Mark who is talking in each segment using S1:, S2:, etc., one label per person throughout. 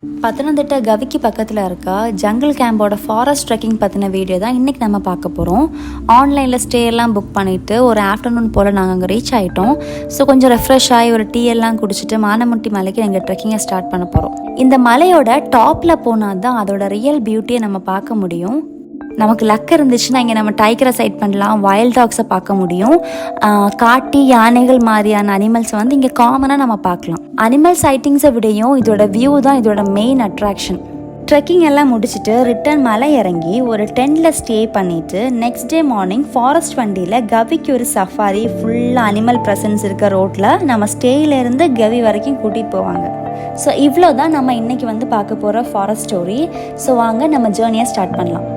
S1: பத்தனந்திட்ட கவிக்கு பக்கத்தில் இருக்க jungle கேம்போட forest trekking பற்றின வீடியோ தான் இன்றைக்கி நம்ம பார்க்க போகிறோம். ஆன்லைனில் ஸ்டே எல்லாம் புக் பண்ணிவிட்டு ஒரு ஆஃப்டர்நூன் போல் நாங்கள் அங்கே ரீச் ஆகிட்டோம். ஸோ கொஞ்சம் ரெஃப்ரெஷ் ஆகி ஒரு டீ எல்லாம் குடிச்சிட்டு மானமுட்டி மலைக்கு எங்கள் ட்ரெக்கிங்கை ஸ்டார்ட் பண்ண போகிறோம். இந்த மலையோட டாப்பில் போனால் தான் அதோட ரியல் பியூட்டியை நம்ம பார்க்க முடியும். நமக்கு லக் இருந்துச்சுன்னா இங்கே நம்ம டைகரை சைட் பண்ணலாம், வைல்ட் டாக்ஸை பார்க்க முடியும். காட்டி யானைகள் மாதிரியான அனிமல்ஸை வந்து இங்கே காமனாக நம்ம பார்க்கலாம். அனிமல் சைட்டிங்ஸை விடையும் இதோட வியூ தான் இதோட மெயின் அட்ராக்ஷன். ட்ரெக்கிங் எல்லாம் முடிச்சுட்டு ரிட்டர்ன் மலை இறங்கி ஒரு டென்ட்டில் ஸ்டே பண்ணிவிட்டு நெக்ஸ்ட் டே மார்னிங் ஃபாரஸ்ட் வண்டியில் கவிக்கு ஒரு சஃபாரி ஃபுல்லாக அனிமல் ப்ரெசன்ஸ் இருக்க ரோட்டில் நம்ம ஸ்டேயிலேருந்து கவி வரைக்கும் கூட்டிகிட்டு போவாங்க. ஸோ இவ்வளோ தான் நம்ம இன்றைக்கி வந்து பார்க்க போகிற ஃபாரஸ்ட் ஸ்டோரி. ஸோ வாங்க நம்ம ஜேர்னியை ஸ்டார்ட் பண்ணலாம்.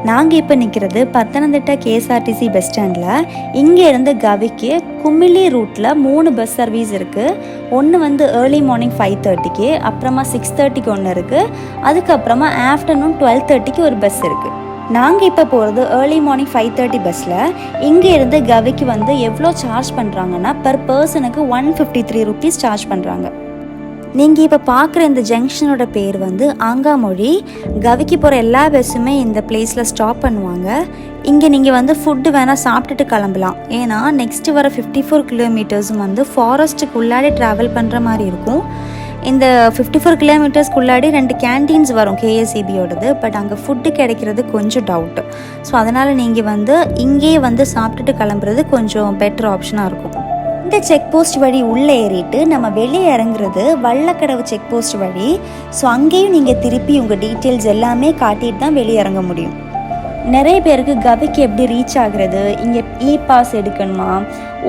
S1: நாங்கள் இப்போ நிற்கிறது பத்தனந்திட்ட கேஎஸ்ஆர்டிசி பஸ் ஸ்டாண்டில். இங்கேருந்து கவிக்கு குமிளி ரூட்டில் 3 பஸ் சர்வீஸ் இருக்குது. ஒன்று வந்து ஏர்லி மார்னிங் 5:30க்கு, அப்புறமா 6:30க்கு ஒன்று இருக்குது, அதுக்கப்புறமா ஆஃப்டர்நூன் 12:30க்கு ஒரு பஸ் இருக்குது. நாங்கள் இப்போ போகிறது ஏர்லி மார்னிங் 5:30 பஸ்ஸில். இங்கேருந்து கவிக்கு வந்து எவ்வளோ சார்ஜ் பண்ணுறாங்கன்னா பர் பர்சனுக்கு 153 ருபீஸ் சார்ஜ் பண்ணுறாங்க. நீங்கள் இப்போ பார்க்குற இந்த ஜங்ஷனோட பேர் வந்து ஆங்காமொழி. கவிக்கு போகிற எல்லா பஸ்ஸுமே இந்த பிளேஸில் ஸ்டாப் பண்ணுவாங்க. இங்கே நீங்கள் வந்து ஃபுட்டு வேணால் சாப்பிட்டுட்டு கிளம்பலாம். ஏன்னா நெக்ஸ்ட்டு வர 54 கிலோமீட்டர்ஸும் வந்து ஃபாரஸ்ட்டுக்குள்ளாடி ட்ராவல் பண்ணுற மாதிரி இருக்கும். இந்த 54 கிலோமீட்டர்ஸ்க்குள்ளாடி 2 கேன்டீன்ஸ் வரும் கேஎஸ்இபியோடது. பட் அங்கே ஃபுட்டு கிடைக்கிறது கொஞ்சம் டவுட்டு. ஸோ அதனால் நீங்கள் வந்து இங்கேயே வந்து சாப்பிட்டுட்டு கிளம்புறது கொஞ்சம் பெட்டர் ஆப்ஷனாக இருக்கும். இந்த செக் போஸ்ட் வழி உள்ளே ஏறிட்டு நம்ம வெளியே இறங்குறது வள்ளக்கடவு செக் போஸ்ட் வழி. ஸோ அங்கேயும் நீங்கள் திருப்பி உங்கள் டீட்டெயில்ஸ் எல்லாமே காட்டிட்டு தான் வெளியே இறங்க முடியும். நிறைய பேருக்கு கவிக்கு எப்படி ரீச் ஆகுறது, இங்கே பாஸ் எடுக்கணுமா,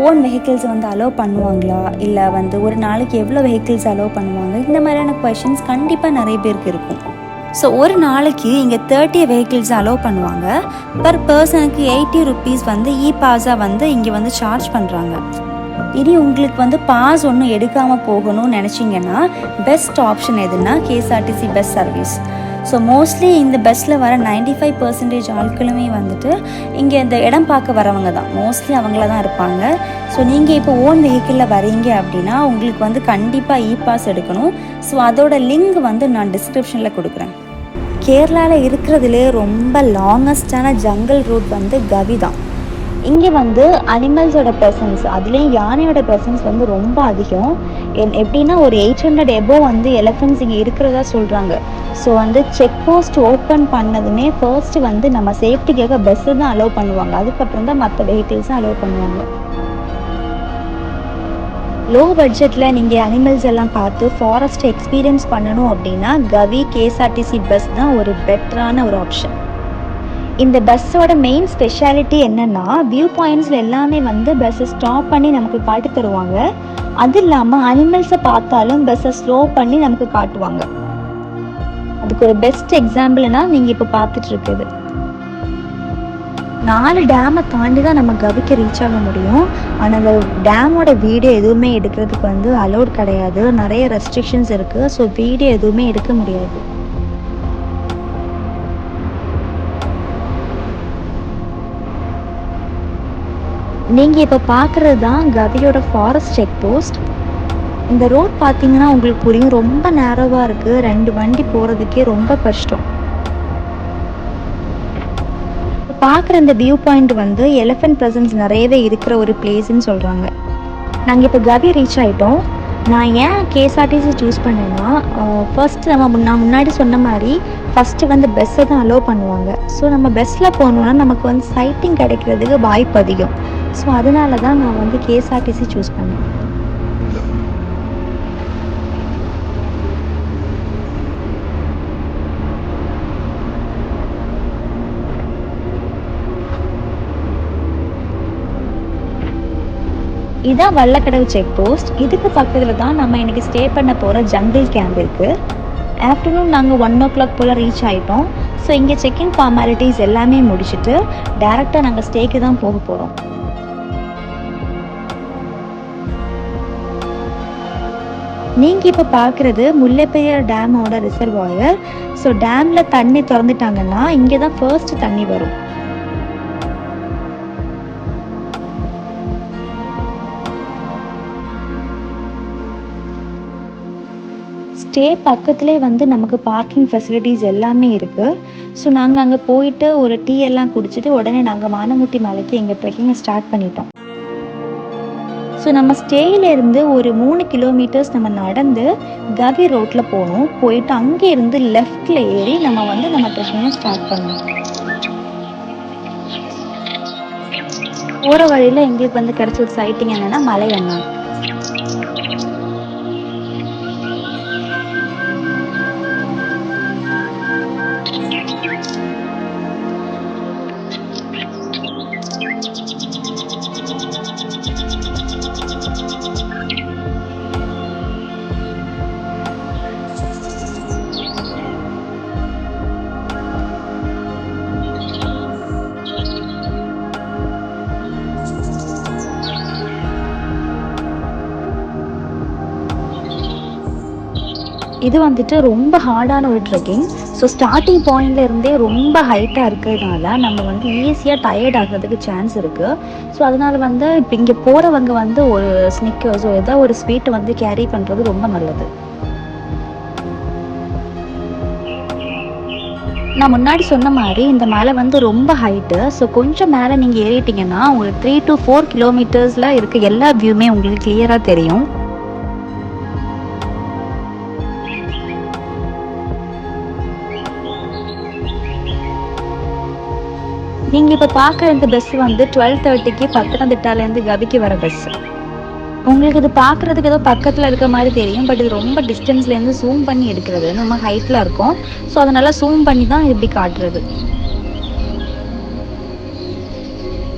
S1: ஓன் வெஹிக்கிள்ஸ் வந்து அலோவ் பண்ணுவாங்களா, இல்லை வந்து ஒரு நாளைக்கு எவ்வளோ வெஹிக்கிள்ஸ் அலோவ் பண்ணுவாங்க, இந்த மாதிரியான கொஷின்ஸ் கண்டிப்பாக நிறைய பேருக்கு இருக்கும். ஸோ ஒரு நாளைக்கு இங்கே 30 வெஹிக்கிள்ஸ் அலோவ் பண்ணுவாங்க. பர் பர்சனுக்கு 80 ருபீஸ் வந்து பாஸாக வந்து இங்கே வந்து சார்ஜ் பண்ணுறாங்க. இனி உங்களுக்கு வந்து பாஸ் ஒன்றும் எடுக்காமல் போகணும்னு நினச்சிங்கன்னா பெஸ்ட் ஆப்ஷன் எதுனா KSRTC bus service. So mostly இந்த பஸ்ஸில் வர 95% ஆட்களுமே வந்துட்டு இங்கே இந்த இடம் பார்க்க வரவங்க தான், மோஸ்ட்லி அவங்கள தான் இருப்பாங்க. ஸோ நீங்கள் இப்போ ஓன் வெஹிக்கிளில் வரீங்க அப்படின்னா உங்களுக்கு வந்து கண்டிப்பாக பாஸ் எடுக்கணும். ஸோ அதோட லிங்க் வந்து நான் டிஸ்கிரிப்ஷனில் கொடுக்குறேன். கேரளாவில் இருக்கிறதுலே ரொம்ப லாங்கஸ்டான ஜங்கிள் ரூட் வந்து கவி தான். இங்கே வந்து அனிமல்ஸோட ப்ரெசன்ஸ், அதுலேயும் யானையோட ப்ரெசன்ஸ் வந்து ரொம்ப அதிகம். எப்படின்னா ஒரு 800 எபோவ் வந்து எலிஃபென்ட்ஸ் இங்கே இருக்கிறதா சொல்கிறாங்க. ஸோ வந்து செக் போஸ்ட் ஓப்பன் பண்ணதுமே ஃபர்ஸ்ட்டு வந்து நம்ம சேஃப்டிக்காக பஸ்ஸு தான் அலோவ் பண்ணுவாங்க. அதுக்கப்புறம் தான் மற்ற வெஹிக்கிள்ஸும் அலோவ் பண்ணுவாங்க. லோ பட்ஜெட்டில் நீங்கள் அனிமல்ஸ் எல்லாம் பார்த்து ஃபாரஸ்ட்டை எக்ஸ்பீரியன்ஸ் பண்ணணும் அப்படின்னா கவி கேஎஸ்ஆர்டிசி பஸ் தான் ஒரு பெட்டரான ஒரு ஆப்ஷன். இந்த பஸ்ஸோட மெயின் ஸ்பெஷாலிட்டி என்னென்னா வியூ பாயிண்ட்ஸில் எல்லாமே வந்து பஸ்ஸை ஸ்டாப் பண்ணி நமக்கு காட்டி தருவாங்க. அது இல்லாமல் அனிமல்ஸை பார்த்தாலும் பஸ்ஸை ஸ்லோ பண்ணி நமக்கு காட்டுவாங்க. அதுக்கு ஒரு பெஸ்ட் எக்ஸாம்பிள்னா நீங்கள் இப்போ பார்த்துட்டு இருக்குது. 4 டேமை தாண்டி தான் நம்ம கவிக்கு ரீச் ஆக முடியும். ஆனால் அந்த டேமோட வீடியோ எதுவுமே எடுக்கிறதுக்கு வந்து அலோட் கிடையாது, நிறைய ரெஸ்ட்ரிக்ஷன்ஸ் இருக்குது. ஸோ வீடியோ எதுவுமே எடுக்க முடியாது. நீங்கள் இப்போ பார்க்குறது தான் கவியோட ஃபாரஸ்ட் செக் போஸ்ட். இந்த ரோட் பார்த்தீங்கன்னா உங்களுக்கு புரியும், ரொம்ப நேரோவாக இருக்குது. 2 வண்டி போகிறதுக்கே ரொம்ப கஷ்டம். பார்க்குற இந்த வியூ பாயிண்ட் வந்து எலிஃபென்ட் ப்ரெசன்ஸ் நிறையவே இருக்கிற ஒரு பிளேஸ்ன்னு சொல்கிறாங்க. நாங்கள் இப்போ கவி ரீச் ஆகிட்டோம். நான் ஏன் கேஎஸ்ஆர்டிசி சூஸ் பண்ணேன்னா ஃபர்ஸ்ட் நான் முன்னாடி சொன்ன மாதிரி ஃபஸ்ட்டு வந்து பஸ்ஸை தான் அலோவ் பண்ணுவாங்க. ஸோ நம்ம பஸ்ஸில் போனோன்னா நமக்கு வந்து சைட்டிங் கிடைக்கிறதுக்கு வாய்ப்பு அதிகம். ஸோ அதனால தான் நான் வந்து கேஎஸ்ஆர்டிசி சூஸ் பண்ணேன். இதான் வள்ளக்கடவு செக் போஸ்ட். இதுக்கு பக்கத்தில் தான் நம்ம இன்றைக்கி ஸ்டே பண்ண போகிற ஜங்கிள் கேம்ப் இருக்குது. ஆஃப்டர்நூன் நாங்கள் 1 o'clock போல் ரீச் ஆகிட்டோம். ஸோ இங்கே செக்இன் ஃபார்மாலிட்டிஸ் எல்லாமே முடிச்சுட்டு டேரெக்டாக நாங்கள் ஸ்டேக்கு தான் போக போகிறோம். நீங்கள் இப்போ பார்க்குறது முல்லைப்பெரியார் டேமோட ரிசர்வாயர். ஸோ டேமில் தண்ணி திறந்துட்டாங்கன்னா இங்கே தான் ஃபர்ஸ்ட் தண்ணி வரும். ஸ்டே பக்கத்துலேயே வந்து நமக்கு பார்க்கிங் ஃபெசிலிட்டிஸ் எல்லாமே இருக்குது. ஸோ நாங்கள் அங்கே போயிட்டு ஒரு டீ எல்லாம் குடிச்சிட்டு உடனே நாங்கள் மானமுட்டி மலைக்கு எங்கள் ட்ரெக்கிங்கை ஸ்டார்ட் பண்ணிட்டோம். ஸோ நம்ம ஸ்டேயிலேருந்து ஒரு 3 கிலோமீட்டர்ஸ் நம்ம நடந்து கவி ரோட்டில் போகணும். போயிட்டு அங்கே இருந்து லெஃப்டில் ஏறி நம்ம வந்து நம்ம ட்ரெக்கிங்கை ஸ்டார்ட் பண்ணணும். போகிற வழியில் எங்களுக்கு வந்து கிடைச்ச ஒரு சைட்டிங் என்னென்னா மலை அண்ணா. இது வந்துட்டு ரொம்ப ஹார்டான ஒரு ட்ரெக்கிங். ஸோ ஸ்டார்டிங் பாயிண்ட்ல இருந்தே ரொம்ப ஹைட்டாக இருக்கிறதுனால நம்ம வந்து ஈஸியாக டயர்ட் ஆகிறதுக்கு சான்ஸ் இருக்குது. ஸோ அதனால் வந்து இப்போ இங்கே போகிறவங்க வந்து ஒரு ஸ்னிக்கர்ஸோ ஏதோ ஒரு ஸ்வீட்டை வந்து கேரி பண்ணுறது ரொம்ப நல்லது. நான் முன்னாடி சொன்ன மாதிரி இந்த மலை வந்து ரொம்ப ஹைட்டு. ஸோ கொஞ்சம் மேலே நீங்கள் ஏறிட்டிங்கன்னா உங்களுக்கு 3 to 4 கிலோமீட்டர்ஸில் இருக்க எல்லா வியூமே உங்களுக்கு கிளியராக தெரியும். நீங்கள் இப்போ பார்க்குற இந்த பஸ்ஸு வந்து 12:30க்கு பத்தனந்திட்டாலேருந்து கவிக்கு வர பஸ்ஸு. உங்களுக்கு இது பார்க்குறதுக்கு ஏதோ பக்கத்தில் இருக்க மாதிரி தெரியும், பட் இது ரொம்ப டிஸ்டன்ஸ்லேருந்து ஜூம் பண்ணி எடுக்கிறது. நம்ம ஹைட்டில் இருக்கோம், ஸோ அதனால் ஜூம் பண்ணி தான் இப்படி காட்டுறது.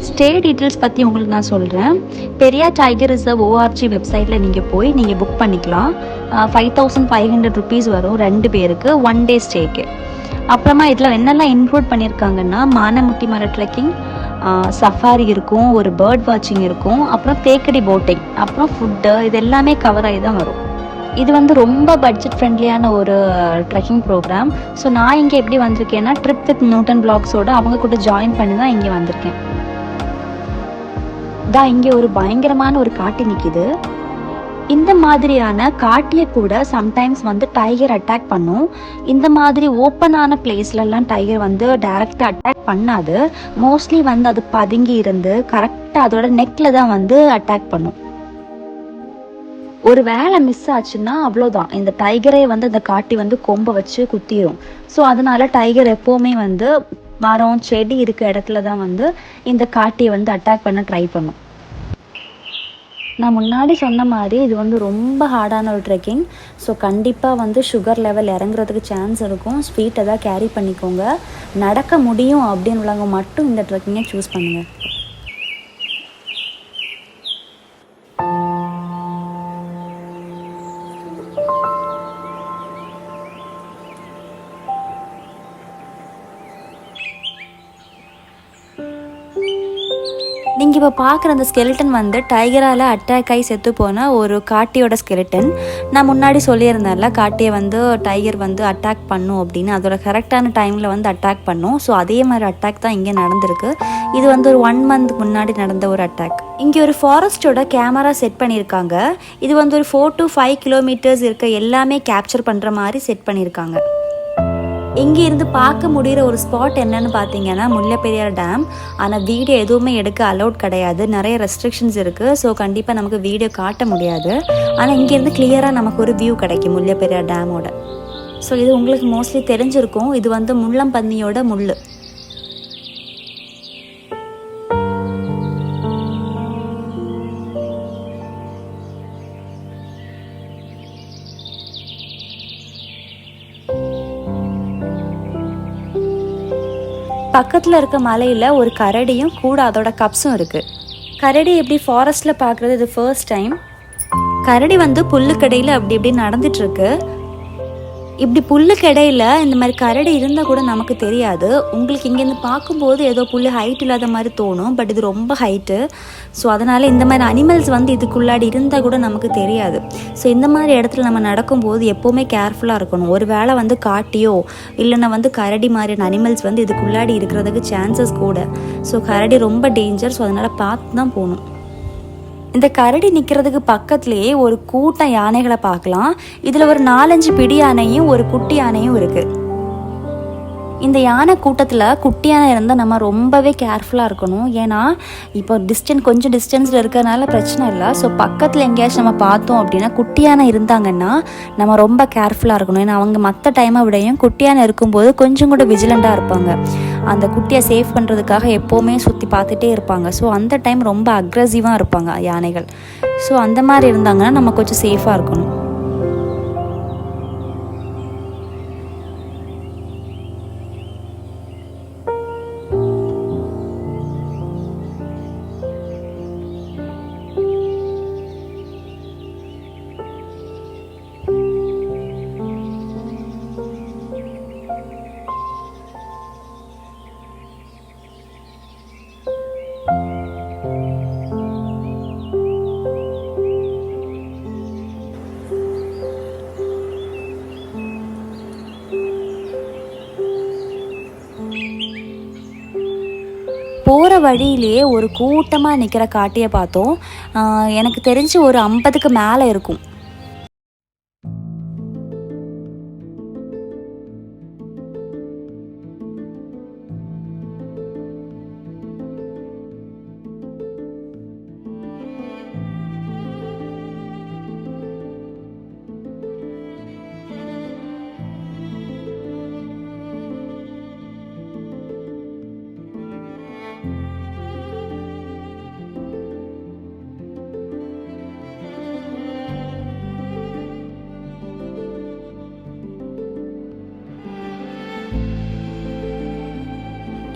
S1: ஸ்டே டீட்டெயில்ஸ் பற்றி உங்களுக்கு நான் சொல்கிறேன். பெரியார் டைகர் ரிசர்வ் ORG வெப்சைட்டில் நீங்கள் போய் நீங்கள் புக் பண்ணிக்கலாம். 5500 rupees வரும் 2 பேருக்கு 1 day ஸ்டேக்கு. அப்புறமா இதில் என்னெல்லாம் இன்க்ளூட் பண்ணியிருக்காங்கன்னா மானமுட்டி மலை ட்ரெக்கிங், சஃபாரி இருக்கும், ஒரு பேர்ட் வாட்சிங் இருக்கும், அப்புறம் தேக்கடி போட்டிங், அப்புறம் ஃபுட்டு, இது எல்லாமே கவர் ஆகி தான் வரும். இது வந்து ரொம்ப பட்ஜெட் ஃப்ரெண்ட்லியான ஒரு ட்ரெக்கிங் ப்ரோக்ராம். ஸோ நான் இங்கே எப்படி வந்திருக்கேன்னா ட்ரிப் வித் நியூட்டன் பிளாக்ஸோட அவங்க கூட ஜாயின் பண்ணி தான் இங்கே வந்திருக்கேன். இங்கே ஒரு பயங்கரமான ஒரு காட்டு நிற்கிது. இந்த மாதிரியான காட்டியை கூட சம்டைம்ஸ் வந்து டைகர் அட்டாக் பண்ணும். இந்த மாதிரி ஓப்பனான பிளேஸ்லலாம் டைகர் வந்து டைரெக்டாக அட்டாக் பண்ணாது. மோஸ்ட்லி வந்து அது பதுங்கி இருந்து கரெக்டாக அதோட நெக்கில் தான் வந்து அட்டாக் பண்ணும். ஒரு வேலை மிஸ் ஆச்சுன்னா அவ்வளோதான், இந்த டைகரே வந்து இந்த காட்டி வந்து கொம்பை வச்சு குத்திரும். ஸோ அதனால டைகர் எப்போவுமே வந்து மரம் செடி இருக்க இடத்துல தான் வந்து இந்த காட்டியை வந்து அட்டாக் பண்ண ட்ரை பண்ணும். நான் முன்னாடி சொன்ன மாதிரி இது வந்து ரொம்ப ஹார்டான ஒரு ட்ரெக்கிங். ஸோ கண்டிப்பாக வந்து சுகர் லெவல் இறங்குறதுக்கு சான்ஸ் இருக்கும். ஸ்வீட்டை தான் கேரி பண்ணிக்கோங்க. நடக்க முடியும் அப்படின்னு உள்ளவங்க மட்டும் இந்த ட்ரெக்கிங்கை சூஸ் பண்ணுங்கள். நீங்கள் இப்போ பார்க்குற அந்த ஸ்கெலிட்டன் வந்து டைகரால் அட்டாக் ஆகி செத்து போன ஒரு காட்டியோட ஸ்கெலிட்டன். நான் முன்னாடி சொல்லியிருந்தேன்ல காட்டியை வந்து டைகர் வந்து அட்டாக் பண்ணும் அப்படின்னு, அதோட கரெக்டான டைமில் வந்து அட்டாக் பண்ணும். ஸோ அதே மாதிரி அட்டாக் தான் இங்கே நடந்திருக்கு. இது வந்து ஒரு 1 month முன்னாடி நடந்த ஒரு அட்டாக். இங்கே ஒரு ஃபாரஸ்ட்டோட கேமரா செட் பண்ணியிருக்காங்க. இது வந்து ஒரு 4 to 5 kilometers இருக்க எல்லாமே கேப்சர் பண்ணுற மாதிரி செட் பண்ணியிருக்காங்க. இங்கே இருந்து பார்க்க முடிகிற ஒரு ஸ்பாட் என்னன்னு பார்த்தீங்கன்னா முல்லைப்பெரியார் டேம். ஆனால் வீடியோ எதுவுமே எடுக்க அலௌட் கிடையாது, நிறைய ரெஸ்ட்ரிக்ஷன்ஸ் இருக்குது. ஸோ கண்டிப்பாக நமக்கு வீடியோ காட்ட முடியாது. ஆனால் இங்கேருந்து கிளியராக நமக்கு ஒரு வியூ கிடைக்கும் முல்லைப்பெரியார் டேமோட. ஸோ இது உங்களுக்கு மோஸ்ட்லி தெரிஞ்சிருக்கும். இது வந்து முள்ளம்பன்னியோட முள். பக்கத்தில் இருக்க மலையில் ஒரு கரடியும் கூட அதோட கப்ஸும் இருக்குது. கரடி எப்படி ஃபாரஸ்ட்டில் பார்க்குறது இது ஃபர்ஸ்ட் டைம். கரடி வந்து புல்லுக்கடையில் அப்படி இப்படி நடந்துட்டுருக்கு. இப்படி புல்லுக்கு இடையில இந்த மாதிரி கரடி இருந்தால் கூட நமக்கு தெரியாது. உங்களுக்கு இங்கேருந்து பார்க்கும்போது ஏதோ புல் ஹைட் இல்லாத மாதிரி தோணும், பட் இது ரொம்ப ஹைட்டு. ஸோ அதனால் இந்த மாதிரி அனிமல்ஸ் வந்து இதுக்குள்ளாடி இருந்தால் கூட நமக்கு தெரியாது. ஸோ இந்த மாதிரி இடத்துல நம்ம நடக்கும்போது எப்போவுமே கேர்ஃபுல்லாக இருக்கணும். ஒரு வேளை வந்து காட்டியோ இல்லைன்னா வந்து கரடி மாதிரியான அனிமல்ஸ் வந்து இதுக்குள்ளாடி இருக்கிறதுக்கு சான்சஸ் கூட. ஸோ கரடி ரொம்ப டேஞ்சர். ஸோ அதனால் பார்த்து தான் போகணும். இந்த கரடி நிற்கிறதுக்கு பக்கத்துலேயே ஒரு கூட்டம் யானைகளை பார்க்கலாம். இதில் ஒரு 4-5 பிடி யானையும் ஒரு குட்டி யானையும் இருக்குது. இந்த யானை கூட்டத்தில் குட்டி யானை இருந்தால் நம்ம ரொம்பவே கேர்ஃபுல்லாக இருக்கணும். ஏன்னா இப்போ கொஞ்சம் டிஸ்டன்ஸில் இருக்கிறதுனால பிரச்சனை இல்லை. ஸோ பக்கத்தில் எங்கேயாச்சும் நம்ம பார்த்தோம் அப்படின்னா குட்டி யானை இருந்தாங்கன்னா நம்ம ரொம்ப கேர்ஃபுல்லாக இருக்கணும். ஏன்னா அவங்க மற்ற டைமை விடையும் குட்டி யானை இருக்கும்போது கொஞ்சம் கூட விஜிலண்ட்டாக இருப்பாங்க. அந்த குட்டியை சேவ் பண்ணுறதுக்காக எப்போவுமே சுற்றி பார்த்துட்டே இருப்பாங்க. ஸோ அந்த டைம் ரொம்ப அக்ரெசிவாக இருப்பாங்க யானைகள். ஸோ அந்த மாதிரி இருந்தாங்கன்னா நம்ம கொஞ்சம் சேஃபாக இருக்கணும். போகிற வழியிலேயே ஒரு கூட்டமாக நிற்கிற காட்டியை பார்த்தோம். எனக்கு தெரிஞ்சு ஒரு 50க்கு மேலே இருக்கும்.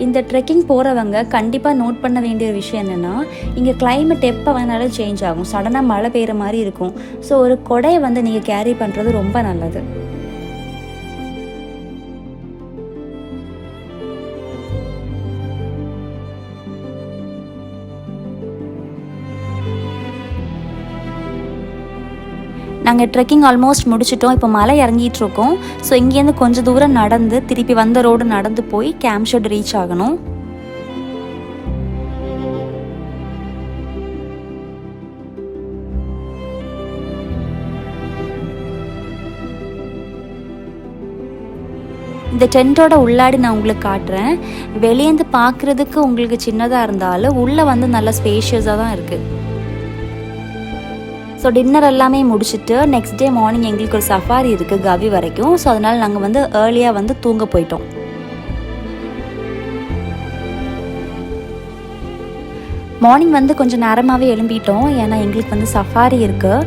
S1: இந்த ட்ரெக்கிங் போகிறவங்க கண்டிப்பாக நோட் பண்ண வேண்டிய ஒரு விஷயம் என்னென்னா, இங்கே கிளைமேட் எப்போ வேணாலும் சேஞ்ச் ஆகும். சடனாக மழை பெய்கிற மாதிரி இருக்கும். ஸோ ஒரு கொடையை வந்து நீங்கள் கேரி பண்ணுறது ரொம்ப நல்லது. நாங்கள் ட்ரெக்கிங் ஆல்மோஸ்ட் முடிச்சிட்டோம். இப்போ மலை இறங்கிட்டுருக்கோம். ஸோ இங்கேருந்து கொஞ்சம் தூரம் நடந்து திருப்பி வந்த ரோடு நடந்து போய் கேம்ப் ஷெட் ரீச் ஆகணும். இந்த டென்ட்டோட உள்ளாடி நான் உங்களுக்கு காட்டுறேன். வெளியேந்து பார்க்குறதுக்கு உங்களுக்கு சின்னதாக இருந்தாலும் உள்ளே வந்து நல்ல ஸ்பேஷியஸாக தான் இருக்குது. ஸோ டின்னர் எல்லாமே முடிச்சுட்டு நெக்ஸ்ட் டே மார்னிங் எங்களுக்கு ஒரு சஃபாரி இருக்குது கவி வரைக்கும். ஸோ அதனால் நாங்கள் வந்து ஏர்லியாக வந்து தூங்க போயிட்டோம். மார்னிங் வந்து கொஞ்சம் நேரமாகவே எழும்பிட்டோம். ஏன்னா எங்களுக்கு வந்து சஃபாரி இருக்குது.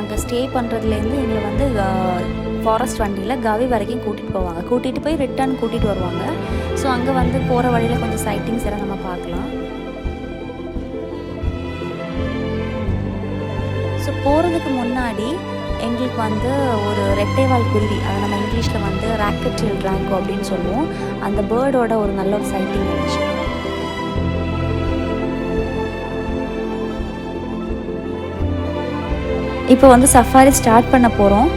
S1: அங்கே ஸ்டே பண்ணுறதுலேருந்து எங்களை வந்து ஃபாரஸ்ட் வண்டியில் கவி வரைக்கும் கூட்டிகிட்டு போவாங்க. கூட்டிகிட்டு போய் ரிட்டர்ன் கூட்டிகிட்டு வருவாங்க. ஸோ அங்கே வந்து போகிற வழியில் கொஞ்சம் சைட்டிங்ஸ் எல்லாம் நம்ம பார்க்கலாம். ஸோ போகிறதுக்கு முன்னாடி எங்களுக்கு வந்து ஒரு ரெட்டைவால் குருவி, அதை நம்ம இங்கிலீஷில் வந்து ராக்கெட்டில் ட்ராங்கோ அப்படின்னு சொல்லுவோம், அந்த பேர்டோட ஒரு நல்ல ஒரு சைட்டிங் இருந்துச்சு. இப்போ வந்து சஃபாரி ஸ்டார்ட் பண்ண போகிறோம்.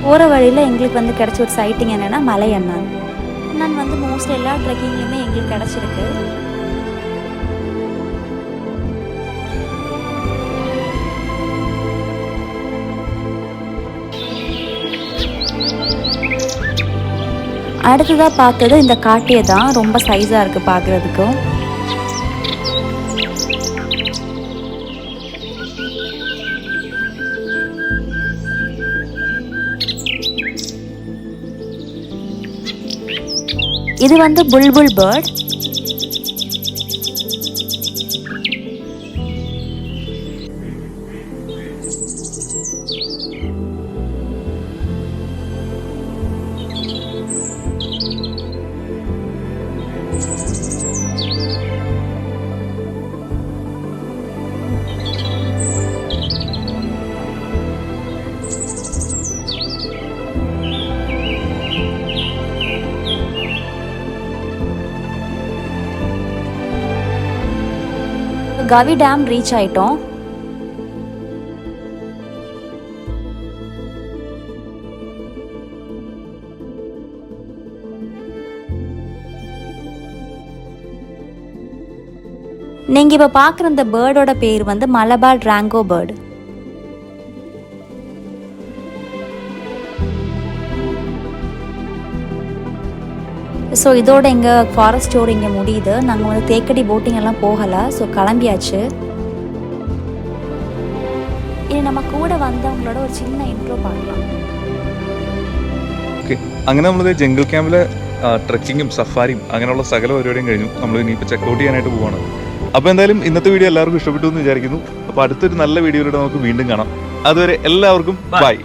S1: போகிற வழியில் எங்களுக்கு வந்து கிடச்ச ஒரு சைட்டிங் என்னென்னா மலை அண்ணான். அண்ணான் வந்து மோஸ்ட்லி எல்லா ட்ரெக்கிங்லையுமே எங்களுக்கு கிடச்சிருக்கு. அடுத்ததாக பார்த்தது இந்த காட்டியை தான். ரொம்ப சைஸாக இருக்குது பார்க்குறதுக்கும். இது வந்து புல்புல் பேர்ட். கவி டேம் ரீச் ஆயிட்டோம். நீங்கள் இப்போ பார்க்குற இந்த பேர்டோட பேர் வந்து மலபார் டிராங்கோ பேர்டு. ஸோ இதோட எங்கள் ஃபாரஸ்ட் டூர் இங்கே முடியுது. நாங்கள் வந்து தேக்கடி போட்டிங் எல்லாம் போகலை. ஸோ கிளம்பியாச்சு. இது நம்ம கூட வந்தவங்களோட ஒரு சின்ன இன்ட்ரோ பார்க்கலாம்.
S2: ഓക്കെ, അങ്ങനെ നമ്മൾ ജംഗിൾ ക്യാമ്പിലെ ട്രക്കിങ്ങും സഫാരിയും അങ്ങനെയുള്ള സകല പരിപാടിയും കഴിഞ്ഞു. നമ്മൾ ഇനിയിപ്പോൾ ചെക്കൗട്ട് ചെയ്യാനായിട്ട് പോവാണ്. അപ്പോൾ എന്തായാലും ഇന്നത്തെ വീഡിയോ എല്ലാവർക്കും ഇഷ്ടപ്പെട്ടു എന്ന് വിചാരിക്കുന്നു. അപ്പോൾ അടുത്തൊരു നല്ല വീഡിയോയിലൂടെ നമുക്ക് വീണ്ടും കാണാം. അതുവരെ എല്ലാവർക്കും ബൈ.